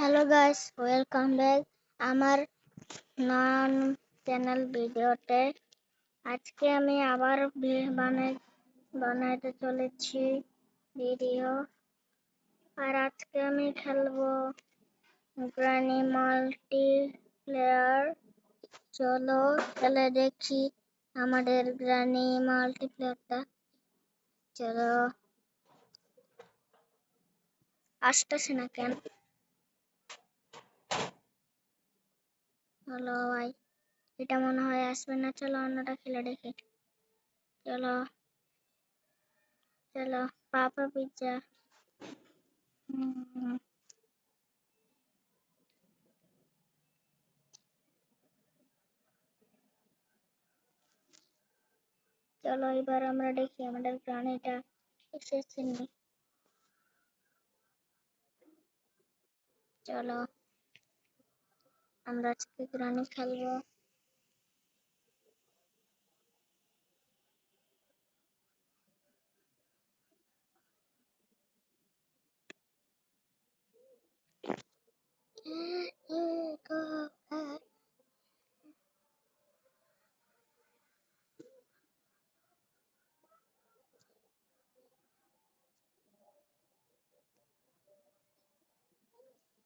Hello guys, welcome back আমার নন channel ভিডিওতে। আজকে আমি আবার বানাতে চলেছি ভিডিও। আর আজকে আমি খেলবো গ্রানি মাল্টিপ্লেয়ার। চলো খেলে দেখি আমাদের গ্রানি মাল্টিপ্লেয়ারটা। চলো, আসতেছে না কেন? হলো ভাই, এটা মনে হয় আসবে না। চলো অন্যটা খেলে দেখি। চলো চলো, পাপা পিজ্জা। চলো এবার আমরা দেখি আমাদের প্রাণীটা এসেছে নি। চলো আমরা আজকে প্রাণী খেলবো।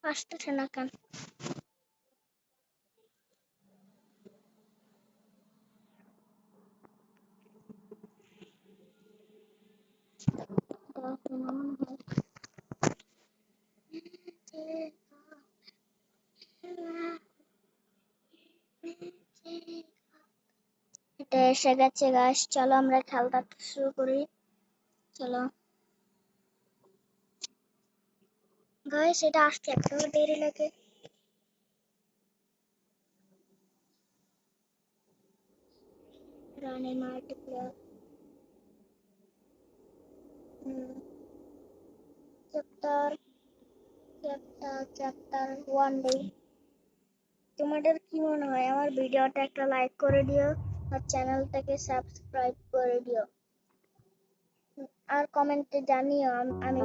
আসতেছে না কেন? এটা এসে গেছে গাইস, চলো আমরা খেলতে শুরু করি। চলো গাইস, এটা আসতে একটু দেরি লাগে। রানী মাল্টিপ্লেয়ার চ্যাপ্টার চ্যাপ্টার 1 ডে। তোমাদের কি মনে হয় আমার ভিডিওটা একটা লাইক করে দিও আর চ্যানেলটাকে সাবস্ক্রাইব করে দিও। আর কমেন্টে জানিও আমি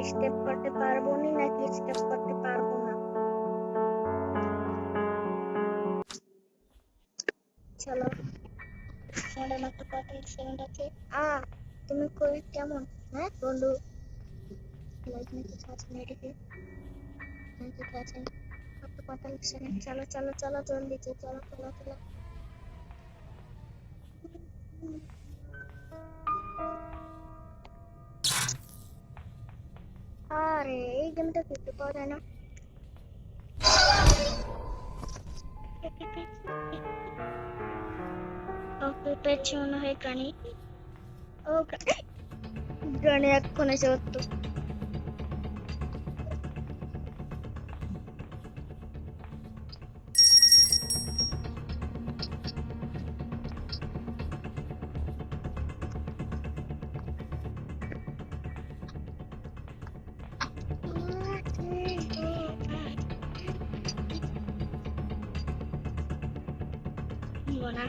স্কেপ করতে পারবো নি নাকি স্কেপ করতে পারবো না। চলো, আমাদের মাত্র কত সেকেন্ড আছে। তুমি কেমন? হ্যাঁ বন্ধু, লাইক নাকি কাজ নেই দেখে নাকি কাজ নেই। মাত্র 45 সেকেন্ড। চলো চলো চলো, জলদি চলো চলো চলো। আরে এই গেমটা কিছু পাওয়া যায় না। ওকে পেয়েছি মনে হয় প্রাণী। ও প্রাণী এখন এসে উঠতো। না,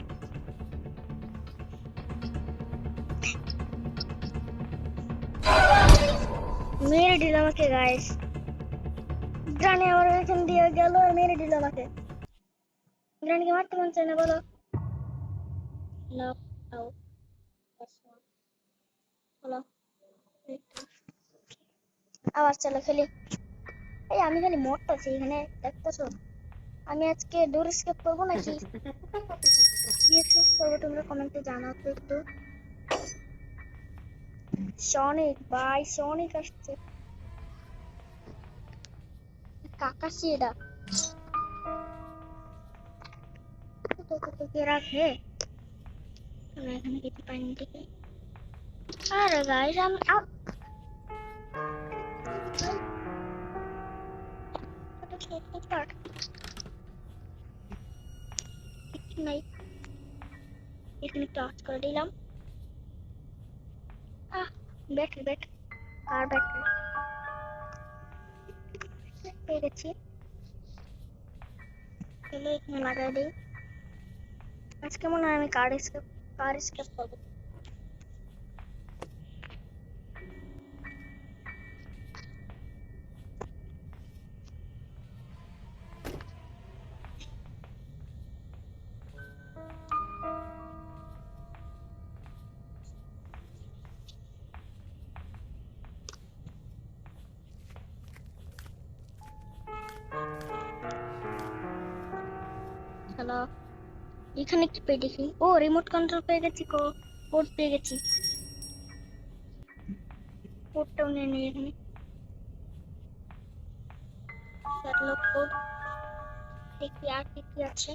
মেরে দিল আমাকে গাইস। গ্রানি আমার এখান দিয়ে গেল আর মেরে দিল আমাকে। গ্রানিকে মারতে মন চায় না বলো। Knock out. চলো আবার চলো খেলি। এই আমি খালি মরতেছি এখানে, দেখতেছো? আমি আজকে ডোর স্কেপ করবো নাকি কি স্কেপ করবো তোমরা কমেন্টে জানাও তো একটু। সনিক ভাই, সনিক আসছে। কাকাশি এটা কে রাখে। আমরা এখানে কিছু পাইনি থেকে। আরে গাইস আমি কিছু নাই, এখানে ক্লাস করে দিলাম। ব্যাটারি ব্যাটারি আর ব্যাটারি পেয়ে গেছি। চলো এখানে লাগাই দিই। আজকে মনে হয় আমি কার স্কেপ করবো। হ্যালো, এখানে কি পেয়ে দেখি? ও রিমোট কন্ট্রোল পেয়ে গেছি, কোড পেয়ে গেছি। কোডটাও নিয়ে নিই এখানে। শ্যারলক কোড। দেখি আর কি কি আছে।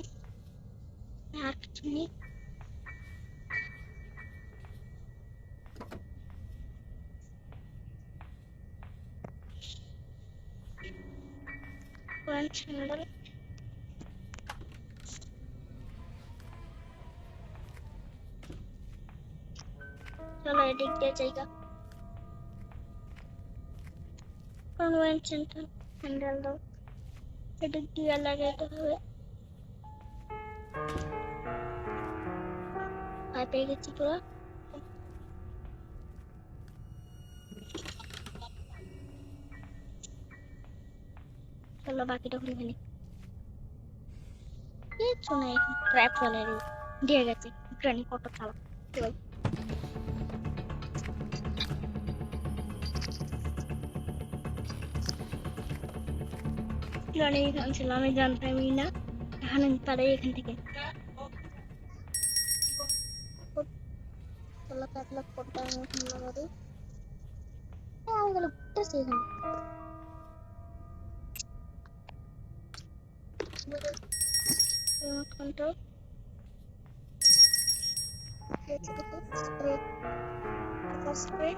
আর কিছু নেই। Friend handle. চলো এদিক দিয়ে জায়গা। কনভেনশন হ্যান্ডেল দাও। এদিক দিয়ে লাগাইতে হবে। পেয়ে গেছি পুরো। চলো বাকিটা খুলে ফেলি। কিছু নাই, ট্র্যাপ চলে দিয়ে গেছে। গ্রানি কত চালা ভাই। গ্রানি এখানে ছিল, আমি জানতামই না। এখানে তারাই এখান থেকে চলো ক্যাটলগ কোডটা আমি এখানে লাগাই দিই। আমি গেলে ঘুরতেছি এখানে। Remote control spray spray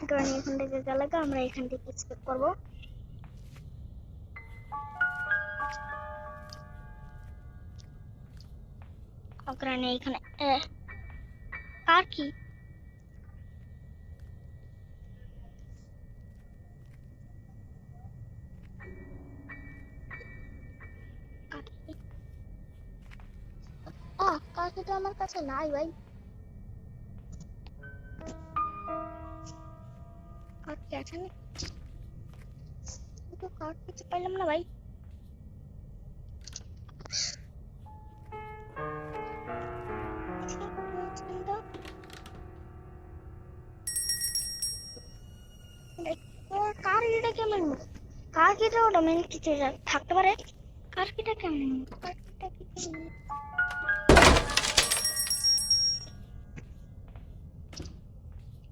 granny এখান থেকে গেলে আমরা এখান থেকে স্কেপ করবো। গ্রানি এখানে কার কি কাকে তো আমার কাছে নাই ভাই। কার কি আছে না, তো কার কিছু পাইলাম না ভাই। কার এটা কেমন, কার কিটা ওটা মেন কিছু থাকতে পারে। কার কিটা কেমন, কার কিটা কি কেমন?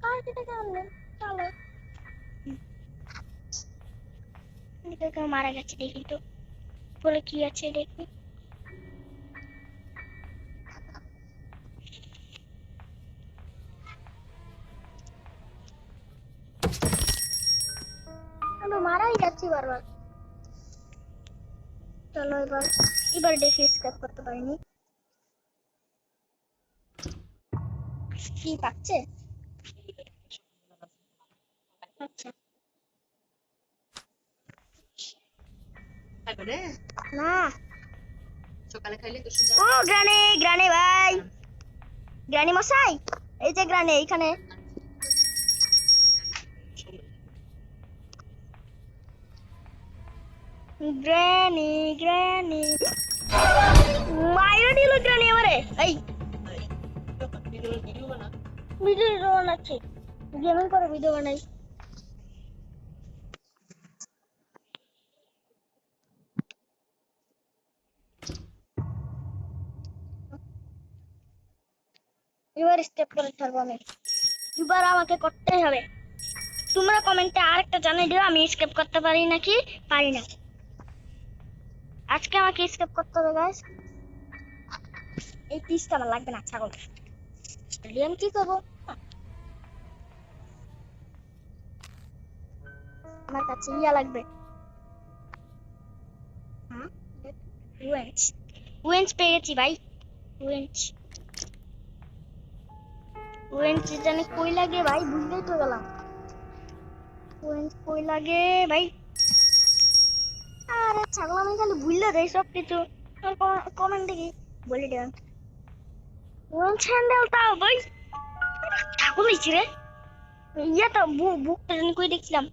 কার কিটা কেমন? চলো কেউ মারা গেছে দেখি তো, বলে কি আছে দেখি। আমি মারাই যাচ্ছি বারবার। চলো এবার দেখি স্কেপ করতে পারিনি। কি পাচ্ছে? আচ্ছা না সকালে খাইলে তো সুন্দর। ও গ্রানি, গ্রানি ভাই, গ্রানি মশাই, এই যে গ্রানি এখানে। গ্রানি গ্রানি মাইরা দিল গ্রানি আমারে। এই ভিডিও বানাচ্ছি, গেমিং করে ভিডিও বানাই। এবার স্টেপ করে ছাড়বো আমি, এবার আমাকে করতেই হবে। তোমরা কমেন্টে আরেকটা জানিয়ে দিও আমি স্কেপ করতে পারি নাকি পারি না। আজকে আমাকে স্কেপ করতে হবে গাইস। এই পিসটা আমার লাগবে না, ছাগল স্টেডিয়াম কি করবো। আমার কাছে ইয়া লাগবে। হ্যাঁ ওয়েঞ্চ, ওয়েঞ্চ পেয়ে গেছি ভাই। ওয়েঞ্চ, ওয়েঞ্চ জানি কই লাগে ভাই, বুঝলেই তো গেলাম। ওয়েঞ্চ কই লাগে ভাই। আরে ছাগল আমি খালি ভুললে দেই সব কিছু। কমেন্ট দেখি বলে দেন। ওয়েঞ্চ হ্যান্ডেল তাও ভাই ছাগল হয়েছি রে। ইয়া তো বুকটা জানি কই দেখছিলাম।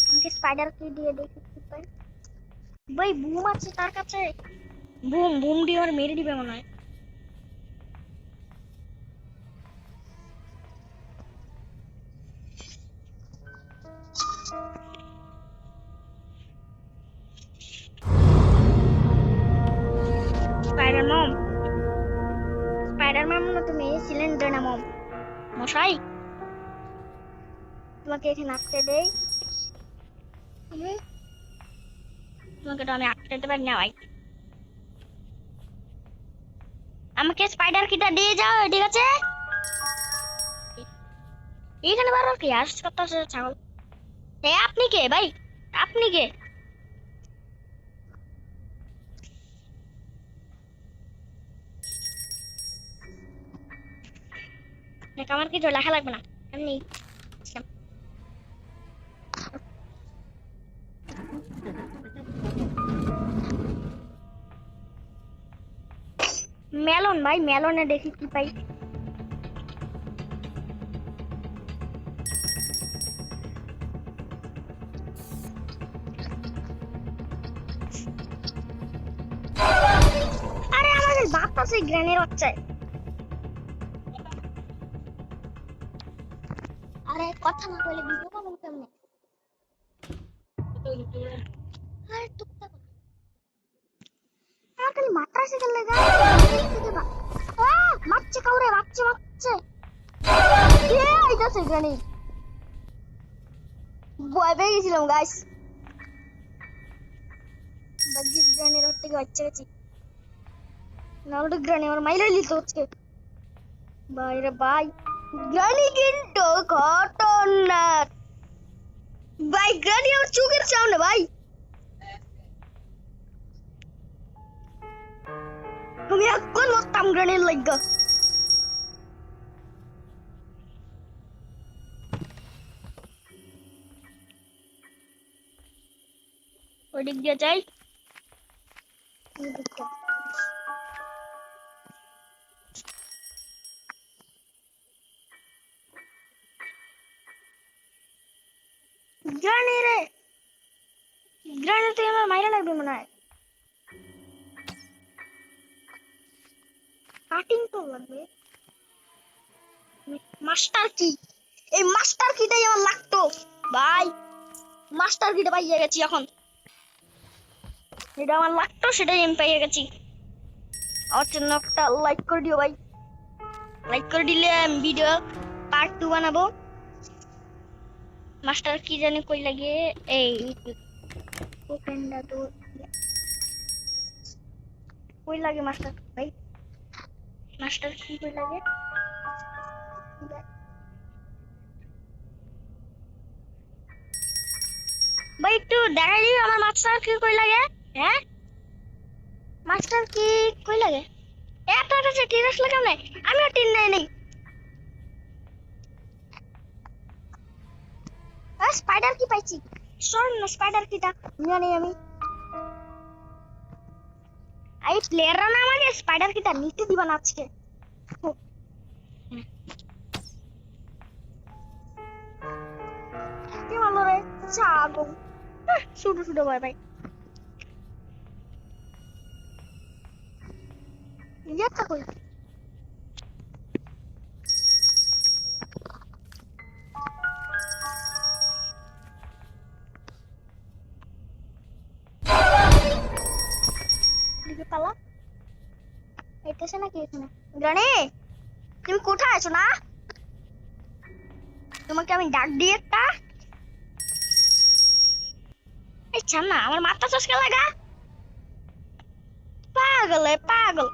আমাকে স্পাইডার কি দিয়ে দেখি কি পাই। ভাই বুম আছে তার কাছে, বুম বুম দিয়ে আর মেরে দিবে মনে হয়। মশাই, তোমাকে এখানে আটকে দেই। তোমাকে তো আমি আটকে দিতে পারি না ভাই। আমাকে স্পাইডার কিটা দিয়ে যাও, ঠিক আছে? এখানে বারবার কি আসছে করতেছে ছাগল? আপনি কে ভাই? আপনি কে? দেখ, আমার কিছু লেখা লাগবে না, এমনি মেলন ভাই, মেলনে দেখি কি পাই। আরে আমাদের বাপ আছে গ্রেনের বাচ্চায়। আরে কথা না বলে ভিডিও বানাবো কেমনে? আরে টুকটা কথা। আমার খালি মাত্রা সে গেলে গা দেখতে দেবা। মারছে কাউরে, মারছে। আইতাছে গ্রেনি। ভয় পেয়ে গেছিলাম গাইস। বাগিস গ্রেনের হাত থেকে বাচ্চা গেছি। নাহলে গ্রেনি আমার মাইরে লিত হচ্ছে। বাইরে ভাই, গ্রেনি কিন্তু খতরনাক ভাই। গ্রেনি আমার চোখের সামনে ভাই। আমি এখন মরতাম গ্রেনির লাগা। ওই দিক দিয়ে যাই। গ্রেনি রে, গ্রেনি তুই আমার মাইরা লাগবে মনে হয়। কাটিং তো লাগবে। মাস্টার কি, এই মাস্টার কিটাই আমার লাগতো ভাই। মাস্টার কিটা পাইয়ে গেছি এখন, এটা আমার লাগতো, সেটাই আমি পেয়ে গেছি। আমার জন্য একটা লাইক করে দিও ভাই। লাইক করে দিলে আমি ভিডিও পার্ট 2 বানাবো। মাস্টার কি জানি কই লাগে, এই ওপেনটা তো কই লাগে মাস্টার ভাই? মাস্টার কি কই লাগে ভাই? একটু দেখাই দিবি আমার মাস্টার কি কই লাগে? হ্যাঁ, মাস্টার কি কই লাগে? আপনার কাছে টিন আসলে কেমন? আমিও টিন নেই। স্পাইডার কি পাইছি? শোন না, স্পাইডার কিটা জানি আমি। এই প্লেয়াররা না আমাকে স্পাইডার কিটা নিতে দিবা না আজকে। কি বলো রে ছাগল? শুধু ভাই ভাই, ইয়েটা কই? দিকে পালা এটাছে নাকি এখানে? গানে, তুমি কোথায় আছো না? তোমাকে আমি ডাক দিই একটা। এই ছানা আমার মাথা চশকা লাগা। পাগল পাগল।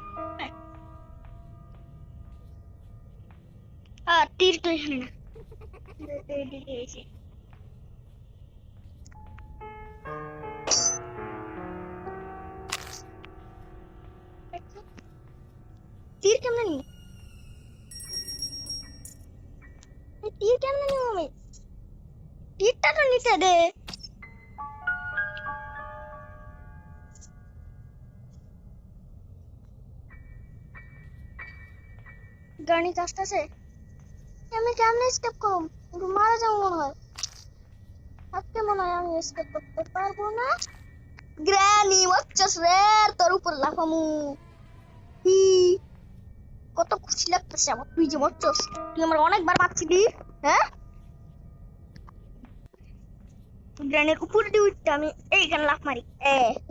তীর তো এখানে না, এইদিকে এসে। তীর কেমনে নিব? তীর কেমনে নিব আমি? তীরটা তো নিতে দে। গাড়ি আসতেছে, আমি কেমনে স্কেপ করব? একটু মারা যাবো মনে হয়। আজকে মনে হয় আমি স্কেপ করতে পারবো না। গ্র্যানি মচ্ছস রে, তোর উপর লাফামু। হি, কত খুশি লাগতেছে আমার, তুই যে মচ্ছস। তুই আমার অনেকবার মারছিলি। হ্যাঁ, গ্র্যানির উপর দিয়ে উঠতে আমি এইখানে লাফ মারি।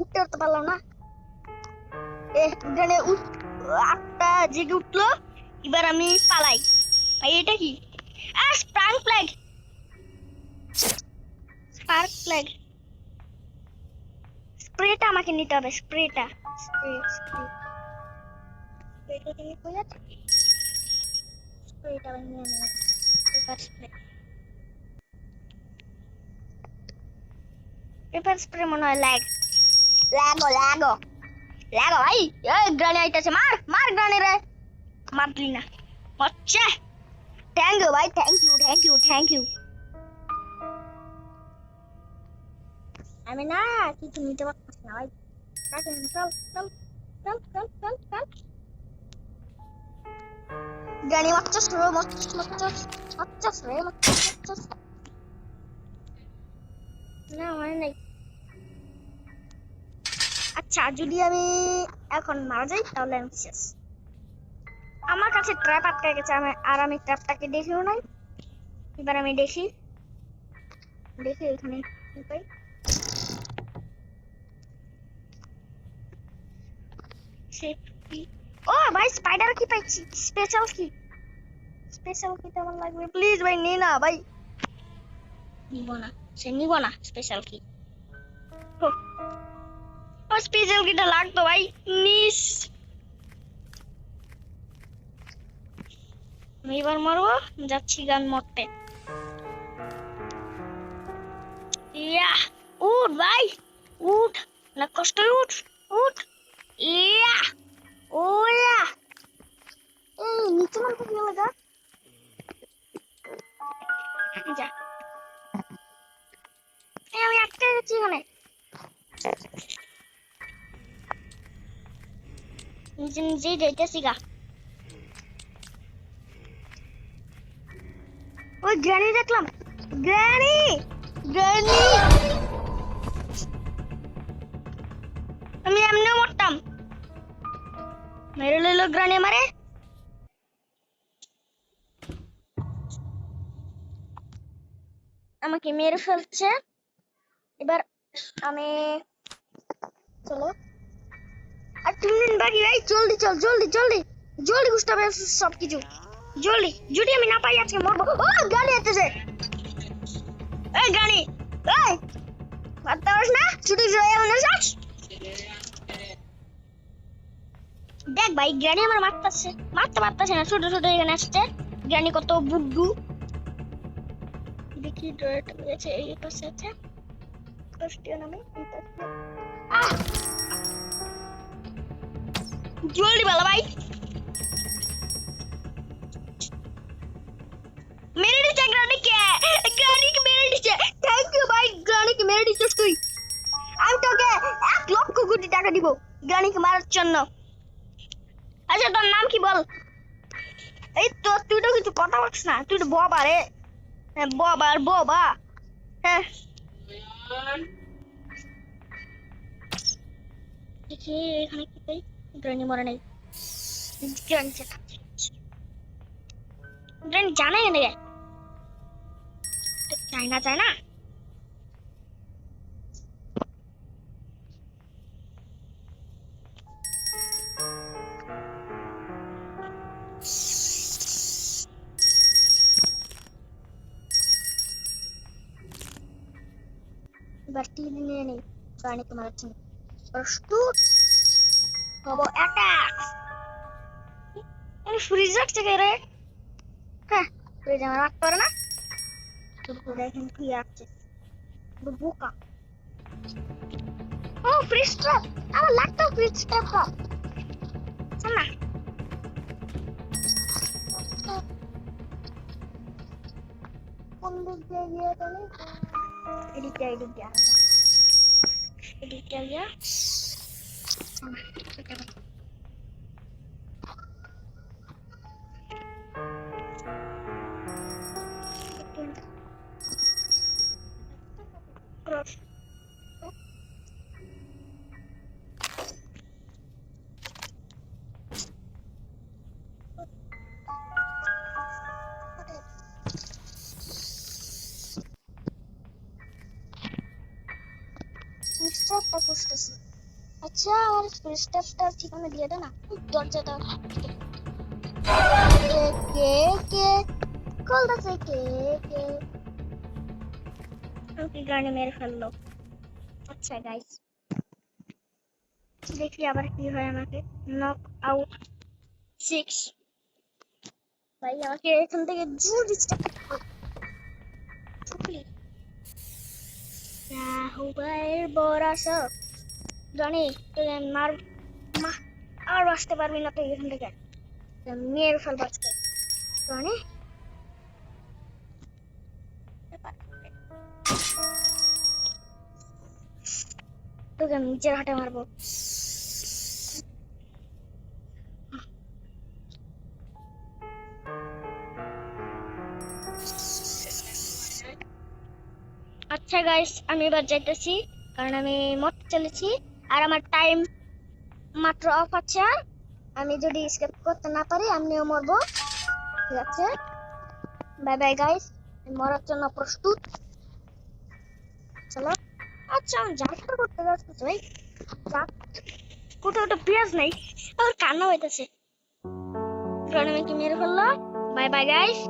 উঠতে উঠতে পারলাম না। গ্র্যানি আটটা জেগে উঠলো। এবার আমি পালাই। এটা কি স্পার্ক ফ্ল্যাগ, স্পার্ক ফ্ল্যাগ। স্প্রেটা আমাকে নিতে হবে, স্প্রেটা। স্প্রেটা তুমি কই আছে? স্প্রেটা নিয়ে নেব। পেপার স্প্রে, পেপার স্প্রে মনে হয় লাগো ভাই। গ্রানি আইতাছে, মার গ্রানি রে। মারলি না, আচ্ছা থ্যাংক ইউ ভাই, থ্যাংক ইউ। আমি না কিছু নিতে পারতেছি না ভাই। চল। গ্রানি মারছস না মানে নাই। আচ্ছা যদি আমি এখন মারা যাই তাহলে আমি শেষ। আমার কাছে ট্র্যাপ আটকে গেছে, আমি ট্র্যাপটাকে দেখিও নাই। এবার আমি দেখি এখানে কি পাই। ও ভাই স্পাইডার কি পাইছি, স্পেশাল কি আমার লাগবে। প্লিজ ভাই নে না ভাই, নিব না স্পেশাল কি। ও স্পেশাল কিটা লাগতো ভাই, নিস। আমি এবার মারবো, যাচ্ছি গান মরতে। ইয়া উঠ ভাই, উঠ না কষ্ট, উঠ। ইয়া ওয়া এই নিচে নামতে কি লাগা যা। আমি আটকে গেছি এখানে, নিজেই যাইতেছি গা। ওই গ্র্যানি দেখলাম, গ্র্যানি আমি এমনিও মরতাম, মেরে লইলো গ্র্যানি আমারে। আমাকে মেরে ফেলছে। এবার আমি চলো, আর 3 দিন বাকি ভাই। জলদি বুঝতে হবে সবকিছু, জলদি। যদি আমি না পাই আজকে মরবো। ও গাড়ি আসতেছে, এই গাড়ি, এই মারতে পারিস না, ছুটি দেখ ভাই গ্রানি আমার মারতে পারতেছে না, ছোট এখানে আসছে। গ্রানি কত বুদ্ধু দেখি। ড্রয়ারটা রয়েছে এই পাশে আছে, কষ্টিও নামে এই পাশে। জলদি বলা ভাই, মেরে দিচ্ছে গ্রানিকে মেরে দিচ্ছে। থ্যাংক ইউ ভাই, গ্রানিকে মেরে দিচ্ছিস তুই। আমি তোকে 1 লক্ষ কোটি টাকা দিব গ্রানিকে মারার জন্য। আচ্ছা তোর নাম কি বল? এই তো তুই তো কিছু কথা বলছিস না, তুই তো বাবা রে, বাবা। হ্যাঁ দেখি এখানে কি পাই। গ্রানি মরে নাই, গ্রানি জানাই না গে, চাই না। এবার টিভি নিয়ে নেই, গ্রানিকে মারার জন্য প্রস্তুত হবো। অ্যাটাক। ফ্রিজ রাখছে কে রে? হ্যাঁ ফ্রিজ আমার রাখতে পারে না, দেখেন কি আসছে বোকা। ও ফ্রিজ ট্র্যাপ, আমার লাগতো ফ্রিজ ট্র্যাপটা। চল না, কোন দিক দিয়ে গিয়ে তাহলে এদিক দিয়ে গিয়া ক্রস। স্টাফটা খুঁজতেছি। আচ্ছা আমার স্টাফটা ঠিকানা দিয়ে দে না, দরজাটা। কে কল দাসে কে কে ওকে গানে মেরে ফেললো। আচ্ছা গাইস, দেখি আবার কি হয়। আমাকে নক আউট 6। ভাই আমাকে এখান থেকে জোর দিচ্ছে। চুপলি রাহুবাইয়ের বড় সব জানি তো মার মা আর আসতে পারবি না তুই এখান থেকে। মেরে ফেলবো আজকে জানি। তোকে আমি নিচের হাটে মারবো। আচ্ছা গাইস, আমি এবার যাইতেছি কারণ আমি মরতে চলেছি আর আমার টাইম মাত্র অফ আছে। আমি যদি স্কেপ করতে না পারি আমিও মরবো। ঠিক আছে, বাই বাই গাইস, মরার জন্য প্রস্তুত। চলো। আচ্ছা আমি যাত্রা করতে যাচ্ছি ভাই। কোথাও একটা পেঁয়াজ নাই, আর কান্না হইতেছে কারণ আমি কি মেরে ফেললো। Bye bye guys.